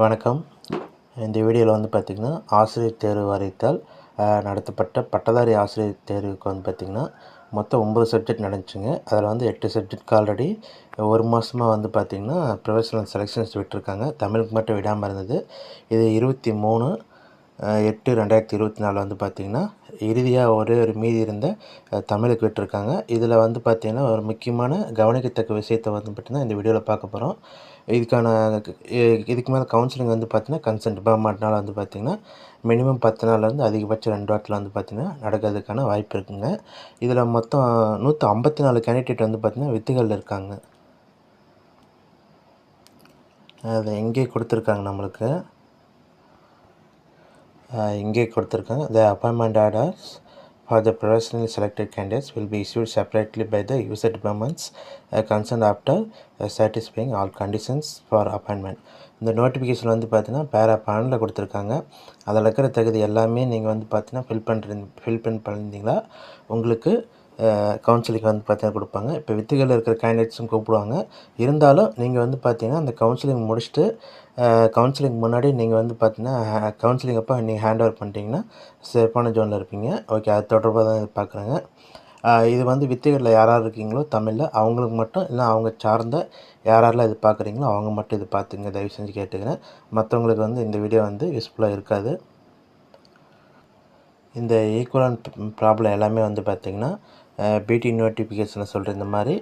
வணக்கம். இந்த வீடியோவில் வந்து பார்த்திங்கன்னா ஆசிரியர் தேர்வு வாரியத்தால் நடத்தப்பட்ட பட்டதாரி ஆசிரியர் தேர்வுக்கு வந்து பார்த்திங்கன்னா மொத்தம் 9 சப்ஜெக்ட் நடந்துச்சுங்க. அதில் வந்து 8 சப்ஜெக்ட்க்கு ஆல்ரெடி ஒரு மாதமாக வந்து பார்த்திங்கன்னா ப்ரொஃபஷனல் செலெக்ஷன்ஸ் விட்டுருக்காங்க. தமிழுக்கு மட்டும் விடாமல் இருந்தது. இது 23/8/2024 வந்து பார்த்திங்கன்னா இறுதியாக ஒரே ஒரு மீதி இருந்த தமிழுக்கு விட்டுருக்காங்க. இதில் வந்து பார்த்திங்கன்னா ஒரு முக்கியமான கவனிக்கத்தக்க விஷயத்தை வந்து பார்த்திங்கன்னா இந்த வீடியோவில் பார்க்க போகிறோம். இதுக்கான இதுக்கு மேலே கவுன்சிலிங் வந்து பார்த்திங்கன்னா கன்சென்ட் டிபார்ட்மெண்ட்னால் வந்து பார்த்திங்கன்னா மினிமம் 10 நாள்லேருந்து அதிகபட்சம் 2 வாரத்தில் வந்து பார்த்திங்கன்னா நடக்கிறதுக்கான வாய்ப்பு இருக்குதுங்க. இதில் மொத்தம் 154 கேண்டிடேட் வந்து பார்த்திங்கன்னா வித்துகள் இருக்காங்க. அதை இங்கே கொடுத்துருக்காங்க நம்மளுக்கு. இங்கே கொடுத்துருக்காங்க. The appointment orders for the professionally selected candidates will be issued separately by the user departments concerned after satisfying all conditions for appointment. இந்த நோட்டிஃபிகேஷன் வந்து பார்த்தீங்கன்னா பேரா 12 கொடுத்துருக்காங்க. அதில் இருக்கிற தகுதி எல்லாமே நீங்கள் வந்து பார்த்தீங்கன்னா ஃபில் பண்ணியிருந்தீங்களா உங்களுக்கு கவுன்சிலிங் வந்து பார்த்தீங்கன்னா கொடுப்பாங்க. இப்போ வித்துகள் இருக்கிற கேண்டிடேட்ஸும் கூப்பிடுவாங்க. இருந்தாலும் நீங்கள் வந்து பார்த்தீங்கன்னா அந்த கவுன்சிலிங் முடிச்சுட்டு கவுன்சிலிங் முன்னாடி நீங்கள் வந்து பார்த்தீங்கன்னா கவுன்சிலிங் அப்போ நீங்கள் ஹேண்ட் ஓவர் பண்ணிட்டீங்கன்னா சேஃபான ஜோனில் இருப்பீங்க. ஓகே, அது தொடர்பாக தான் பார்க்குறேங்க. இது வந்து வித்துகளில் யார் இருக்கீங்களோ தமிழில் அவங்களுக்கு மட்டும், இல்லை அவங்க சார்ந்த யாரெல்லாம் இது பார்க்குறீங்களோ அவங்க மட்டும் இது பார்த்துங்க, தயவு செஞ்சு கேட்டுக்கிறேன். மற்றவங்களுக்கு வந்து இந்த வீடியோ வந்து யூஸ்ஃபுல்லாக இருக்காது. இந்த ஈக்குவலன்ட் ப்ராப்ளம் எல்லாமே வந்து பார்த்திங்கன்னா பிடி நோட்டிஃபிகேஷனில் சொல்கிற இந்த மாதிரி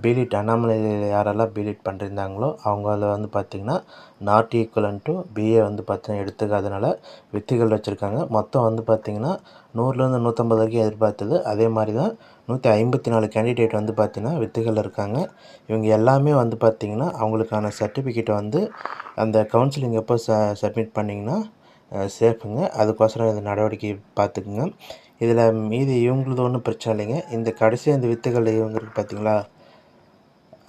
பிலிட் அண்ணாமலையில் யாரெல்லாம் பிலிட் பண்ணியிருந்தாங்களோ அவங்கள வந்து பார்த்திங்கன்னா நாட் ஈக்குவலன் டு பிஏ வந்து பார்த்திங்கன்னா எடுத்துக்காதனால வித்துகள் வச்சுருக்காங்க. மொத்தம் வந்து பார்த்திங்கன்னா 100லேருந்து 150 வரைக்கும் எதிர்பார்த்தது. அதே மாதிரி தான் 154 கேண்டிடேட் வந்து பார்த்திங்கன்னா வித்துகள் இருக்காங்க. இவங்க எல்லாமே வந்து பார்த்திங்கன்னா அவங்களுக்கான சர்டிஃபிகேட்டை வந்து அந்த கவுன்சிலிங் எப்போ சப்மிட் பண்ணிங்கன்னா சேஃபுங்க. அதுக்கோசரம் இந்த நடவடிக்கை பார்த்துக்குங்க. இதில் மீதி இவங்களது ஒன்றும் பிரச்சனை இல்லைங்க. இந்த கடைசியாக இந்த வித்துகள் இவங்களுக்கு பார்த்திங்களா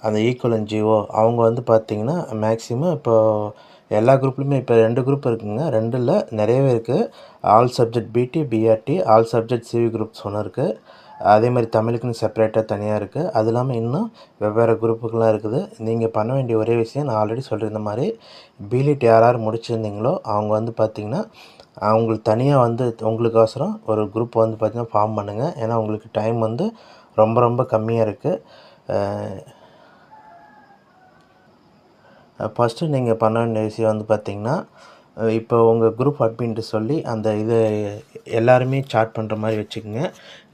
அந்த ஈக்குவலன் ஜிஓ அவங்க வந்து பார்த்திங்கன்னா மேக்ஸிமம் இப்போது எல்லா குரூப்லையுமே இப்போ 2 குரூப் இருக்குதுங்க. 2ல் நிறையவே இருக்குது. All subject BT, PRT, all subject சிவி குரூப்ஸ் ஒன்று இருக்குது. அதே மாதிரி தமிழுக்குன்னு செப்பரேட்டாக தனியாக இருக்குது. அது இல்லாமல் இன்னும் வெவ்வேறு குரூப்புக்கெலாம் இருக்குது. நீங்கள் பண்ண வேண்டிய ஒரே விஷயம் நான் ஆல்ரெடி சொல்லியிருந்த மாதிரி பிலிட் யார் முடிச்சிருந்தீங்களோ அவங்க வந்து பார்த்திங்கன்னா அவங்களுக்கு தனியாக வந்து உங்களுக்கோசரம் ஒரு குரூப் வந்து பார்த்திங்கன்னா ஃபார்ம் பண்ணுங்கள். ஏன்னா உங்களுக்கு டைம் வந்து ரொம்ப ரொம்ப கம்மியாக இருக்குது. ஃபஸ்ட்டு நீங்கள் பண்ண வேண்டிய விஷயம் வந்து பார்த்திங்கன்னா இப்போ உங்கள் குரூப் அட்மின்ட்டு சொல்லி அந்த இது எல்லாருமே சாட் பண்ணுற மாதிரி வச்சுக்கோங்க.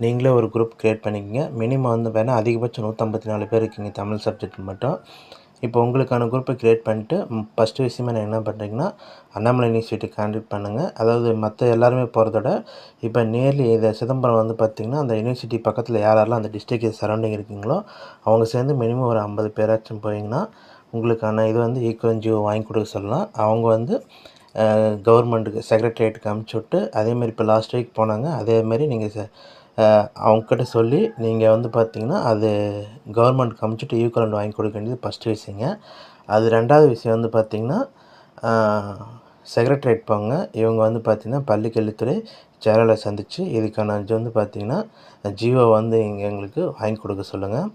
நீங்களே ஒரு குரூப் க்ரியேட் பண்ணிக்கோங்க. மினிமம் வந்து வேணால் அதிகபட்சம் 154 பேர் இருக்கீங்க தமிழ் சப்ஜெக்ட் மட்டும். இப்போ உங்களுக்கான குரூப்பை க்ரியேட் பண்ணிட்டு ஃபஸ்ட்டு விஷயமா நான் என்ன பண்ணுறீங்கன்னா அண்ணாமலை யூனிவர்சிட்டி கான்டாக்ட் பண்ணுங்கள். அதாவது மற்ற எல்லாருமே போகிறதோட இப்போ நியர்லி இதை சிதம்பரம் வந்து பார்த்திங்கன்னா அந்த யூனிவர்சிட்டி பக்கத்தில் யாரெல்லாம் அந்த டிஸ்ட்ரிக்ட் சரௌண்டிங் இருக்கீங்களோ அவங்க சேர்ந்து மினிமம் ஒரு 50 பேராச்சும் போயிங்கன்னா உங்களுக்கான இது வந்து ஈக்குவல் ஜிஓ வாங்கி கொடுக்க சொல்லலாம். அவங்க வந்து கவர்மெண்ட்டுக்கு செக்ரட்டரியேட்டுக்கு அனுப்பிச்சி விட்டு அதேமாதிரி இப்போ லாஸ்ட் வீக் போனாங்க. அதேமாதிரி நீங்கள் அவங்கக்கிட்ட சொல்லி நீங்கள் வந்து பார்த்திங்கன்னா அது கவர்மெண்ட்டுக்கு அனுப்பிச்சிட்டு ஈக்குவலண்ட் வாங்கி கொடுக்க வேண்டியது ஃபஸ்ட்டு விஷயங்க. அது 2வது விஷயம் வந்து பார்த்திங்கன்னா செக்ரட்டரியேட் போங்க. இவங்க வந்து பார்த்திங்கன்னா பள்ளிக்கல்வித்துறை செயலாளரை சந்தித்து இதுக்கான இது வந்து பார்த்திங்கன்னா ஜிஓ வந்து எங்களுக்கு வாங்கி கொடுக்க சொல்லுங்கள்.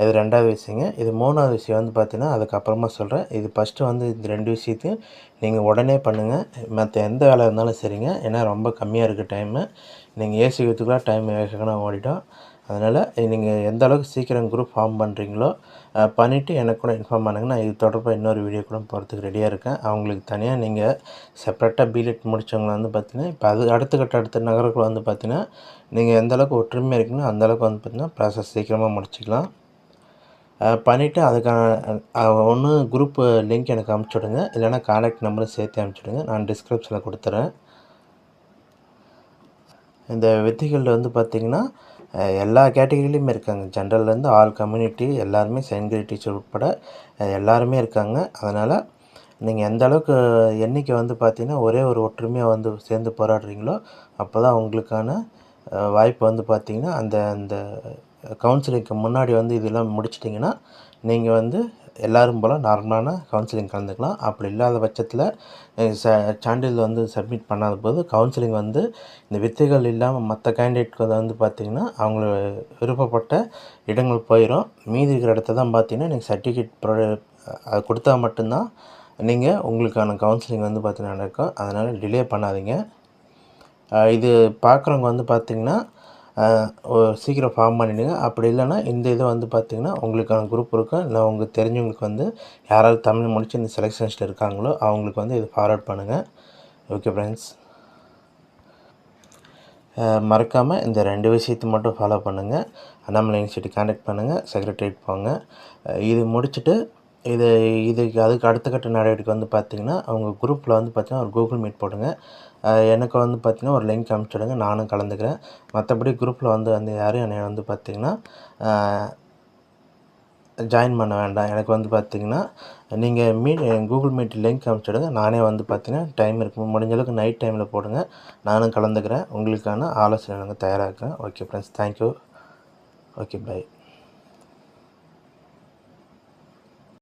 இது 2வது விஷயங்க. இது 3வது விஷயம் வந்து பார்த்திங்கன்னா அதுக்கப்புறமா சொல்கிறேன். இது ஃபஸ்ட்டு வந்து இந்த 2 விஷயத்தையும் நீங்கள் உடனே பண்ணுங்கள். மற்ற எந்த வேலை இருந்தாலும் சரிங்க. ஏன்னா ரொம்ப கம்மியாக இருக்குது டைமு. நீங்கள் ஏசிக்கிறதுக்குள்ள டைம் வேகமாக ஓடிடும். அதனால் நீங்கள் எந்த அளவுக்கு சீக்கிரம் குரூப் ஃபார்ம் பண்ணுறீங்களோ பண்ணிவிட்டு எனக்கு கூட இன்ஃபார்ம் பண்ணுங்கள். நான் இது தொடர்பாக இன்னொரு வீடியோ கூட போகிறதுக்கு ரெடியாக இருக்கேன். அவங்களுக்கு தனியாக நீங்கள் செப்பரேட்டாக பிலிட் முடித்தவங்களை வந்து பார்த்திங்கன்னா இப்போ அது அடுத்த நகரத்தில் வந்து பார்த்திங்கன்னா நீங்கள் எந்த அளவுக்கு ஒற்றுமையாக இருக்கீங்களோ அந்தளவுக்கு வந்து பார்த்திங்கன்னா ப்ராசஸ் சீக்கிரமாக முடிச்சிக்கலாம். பண்ணிவிட்டு அதுக்கான ஒன்று குரூப் லிங்க் எனக்கு அனுப்பிச்சுடுங்க. இல்லைனா கான்டாக்ட் நம்பரும் சேர்த்து அனுப்பிச்சுடுங்க. நான் டிஸ்கிரிப்ஷனில் கொடுத்துறேன். இந்த வித்திகளில் வந்து பார்த்திங்கன்னா எல்லா கேட்டகிரிலையுமே இருக்காங்க. ஜென்ரல்லேருந்து ஆல் கம்யூனிட்டி எல்லாருமே செகண்ட் டீச்சர் உட்பட எல்லாருமே இருக்காங்க. அதனால் நீங்கள் எந்த அளவுக்கு எண்ணிக்கை வந்து பார்த்திங்கன்னா ஒரே ஒரு ஒற்றுமையாக வந்து சேர்ந்து போராடுறீங்களோ அப்போ தான் உங்களுக்கான வாய்ப்பு வந்து பார்த்திங்கன்னா அந்த அந்த கவுன்சிலிங்க்கு முன்னாடி வந்து இதெல்லாம் முடிச்சிட்டிங்கன்னா நீங்கள் வந்து எல்லோரும் போல் நார்மலான கவுன்சிலிங் கலந்துக்கலாம். அப்படி இல்லாத பட்சத்தில் சான்றிதழ் வந்து சப்மிட் பண்ணாத போது கவுன்சிலிங் வந்து இந்த வித்தைகள் இல்லாமல் மற்ற கேண்டிடேட்க்கு வந்து பார்த்திங்கன்னா அவங்கள விருப்பப்பட்ட இடங்கள் போயிடும். மீதி இருக்கிற இடத்த தான் பார்த்திங்கன்னா நீங்கள் சர்டிஃபிகேட் அது கொடுத்தா மட்டும்தான் நீங்கள் உங்களுக்கான கவுன்சிலிங் வந்து பார்த்தீங்கன்னா நடக்கும். அதனால் டிலே பண்ணாதீங்க. இது பார்க்குறவங்க வந்து பார்த்திங்கன்னா சீக்கிரம் ஃபார்ம் பண்ணிவிடுங்க. அப்படி இல்லைன்னா இந்த இதை வந்து பார்த்திங்கன்னா உங்களுக்கான குரூப் இருக்கும். இல்லை உங்களுக்கு தெரிஞ்சவங்களுக்கு வந்து யாராவது தமிழ் முடிச்சு இந்த செலெக்ஷன்ஸில் இருக்காங்களோ அவங்களுக்கு வந்து இது ஃபார்வர்ட் பண்ணுங்கள். ஓகே ஃப்ரெண்ட்ஸ், மறக்காமல் இந்த 2 விஷயத்தை மட்டும் ஃபாலோ பண்ணுங்கள். அண்ணாமலை யூனிவர்சிட்டி கான்டாக்ட் பண்ணுங்கள், செக்ரட்டரியேட் போங்க. இது முடிச்சுட்டு அதுக்கு அடுத்த கட்ட நடவடிக்கை வந்து பார்த்திங்கன்னா அவங்க குரூப்பில் வந்து பார்த்திங்கன்னா ஒரு கூகுள் மீட் போடுங்க. எனக்கு வந்து பார்த்திங்கன்னா ஒரு லிங்க் அனுப்பிச்சுடுங்க, நானும் கலந்துக்கிறேன். மற்றபடி குரூப்பில் வந்து யாரும் என்னை வந்து பார்த்திங்கன்னா ஜாயின் பண்ண வேண்டாம். எனக்கு வந்து பார்த்திங்கன்னா நீங்கள் கூகுள் மீட் லிங்க் அனுப்பிச்சுடுங்க. நானே வந்து பார்த்திங்கன்னா டைம் இருக்கும் முடிஞ்ச அளவுக்கு நைட் டைமில் போடுங்க, நானும் கலந்துக்கிறேன். உங்களுக்கான ஆலோசனை நாங்கள் தயாராக இருக்கிறேன். Okay friends, thank you. Okay, by.